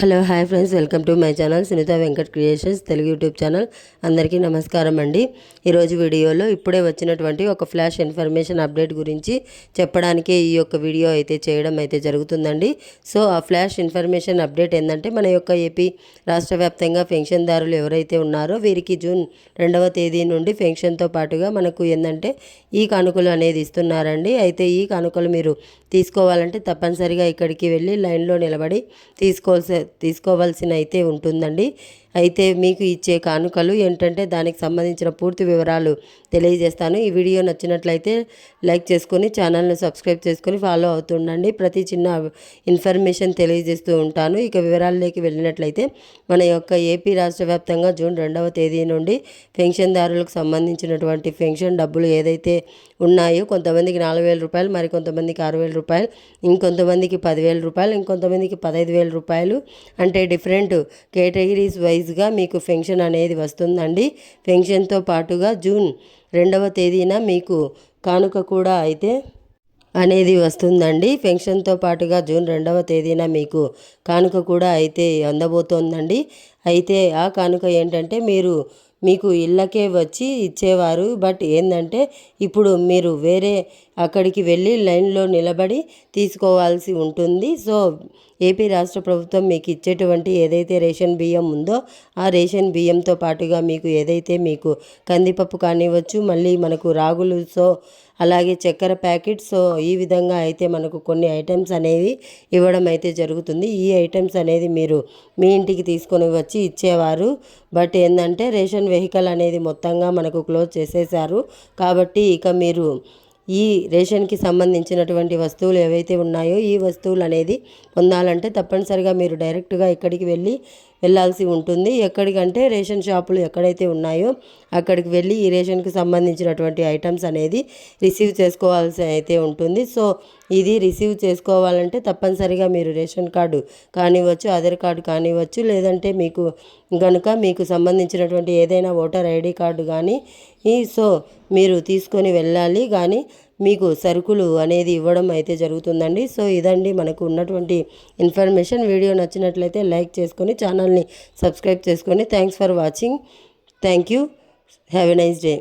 Hello hi friends, welcome to my channel Sunitha Venkat Creations Telugu YouTube channel. అందరికీ నమస్కారం అండి. ఈరోజు వీడియోలో ఇప్పుడే వచ్చినటువంటి ఒక ఫ్లాష్ ఇన్ఫర్మేషన్ అప్డేట్ గురించి చెప్పడానికి ఈ యొక్క వీడియో అయితే చేయడం అయితే జరుగుతుందండి. సో ఆ ఫ్లాష్ ఇన్ఫర్మేషన్ అప్డేట్ ఏంటంటే, మన యొక్క ఏపీ రాష్ట్ర వ్యాప్తంగా పెన్షన్దారులు ఎవరైతే ఉన్నారో వీరికి జూన్ 2వ తేదీ నుండి పెన్షన్తో పాటుగా మనకు ఏంటంటే ఈ కానుకలు అనేది ఇస్తున్నారండి. అయితే ఈ కానుకలు మీరు తీసుకోవాలంటే తప్పనిసరిగా ఇక్కడికి వెళ్ళి లైన్లో నిలబడి తీసుకోవాల్సిన అయితే ఉంటుందండి. అయితే మీకు ఇచ్చే కానుకలు ఏంటంటే దానికి సంబంధించిన పూర్తి వివరాలు తెలియజేస్తాను. ఈ వీడియో నచ్చినట్లయితే లైక్ చేసుకొని ఛానల్ని సబ్స్క్రైబ్ చేసుకొని ఫాలో అవుతుండండి. ప్రతి చిన్న ఇన్ఫర్మేషన్ తెలియజేస్తూ ఉంటాను. ఇక వివరాల్లోకి వెళ్ళినట్లయితే, మన యొక్క ఏపీ రాష్ట్ర వ్యాప్తంగా జూన్ 2వ తేదీ నుండి పెన్షన్దారులకు సంబంధించినటువంటి పెన్షన్ డబ్బులు ఏదైతే ఉన్నాయో, కొంతమందికి 4,000 రూపాయలు, మరి కొంతమందికి 6,000 రూపాయలు, ఇంకొంతమందికి 10,000 రూపాయలు, ఇంకొంతమందికి 15,000 రూపాయలు, అంటే డిఫరెంట్ కేటగిరీస్ వైజ్గా మీకు పెన్షన్ అనేది వస్తుందండి. పెన్షన్తో పాటుగా జూన్ 2వ తేదీన మీకు కానుక కూడా అయితే అనేది వస్తుందండి. పెన్షన్తో పాటుగా జూన్ 2వ తేదీన మీకు కానుక కూడా అయితే అందబోతోందండి. అయితే ఆ కానుక ఏంటంటే మీకు ఇళ్ళకే వచ్చి ఇచ్చేవారు. బట్ ఏంటంటే ఇప్పుడు మీరు వేరే అక్కడికి వెళ్ళి లైన్లో నిలబడి తీసుకోవాల్సి ఉంటుంది. సో ఏపీ రాష్ట్ర ప్రభుత్వం మీకు ఇచ్చేటువంటి ఏదైతే రేషన్ బియ్యం ఉందో ఆ రేషన్ బియ్యంతో పాటుగా మీకు ఏదైతే మీకు కందిపప్పు కానివ్వచ్చు, మళ్ళీ మనకు రాగులు, సో అలాగే చక్కెర ప్యాకెట్, సో ఈ విధంగా అయితే మనకు కొన్ని ఐటమ్స్ అనేవి ఇవ్వడం అయితే జరుగుతుంది. ఈ ఐటమ్స్ అనేది మీరు మీ ఇంటికి తీసుకొని వచ్చి ఇచ్చేవారు. బట్ ఏంటంటే రేషన్ వెహికల్ అనేది మొత్తంగా మనకు క్లోజ్ చేసేసారు. కాబట్టి ఇక మీరు ఈ రేషన్కి సంబంధించినటువంటి వస్తువులు ఏవైతే ఉన్నాయో ఈ వస్తువులు అనేది పొందాలంటే తప్పనిసరిగా మీరు డైరెక్ట్గా ఇక్కడికి వెళ్ళాల్సి ఉంటుంది. ఎక్కడికంటే రేషన్ షాపులు ఎక్కడైతే ఉన్నాయో అక్కడికి వెళ్ళి ఈ రేషన్కి సంబంధించినటువంటి ఐటమ్స్ అనేది రిసీవ్ చేసుకోవాల్సి అయితే ఉంటుంది. సో ఇది రిసీవ్ చేసుకోవాలంటే తప్పనిసరిగా మీరు రేషన్ కార్డు కానివ్వచ్చు, ఆధార్ కార్డు కానివ్వచ్చు, లేదంటే మీకు సంబంధించినటువంటి ఏదైనా ఓటర్ ఐడి కార్డు కానీ సో మీరు తీసుకొని వెళ్ళాలి. కానీ మీకు సరుకులు అనేది ఇవ్వడం అయితే జరుగుతుందండి. సో ఇదండి మనకు ఉన్నటువంటి ఇన్ఫర్మేషన్. వీడియో నచ్చినట్లయితే లైక్ చేసుకొని ఛానల్ని సబ్స్క్రైబ్ చేసుకొని thanks for watching. Thank you. Have a nice day.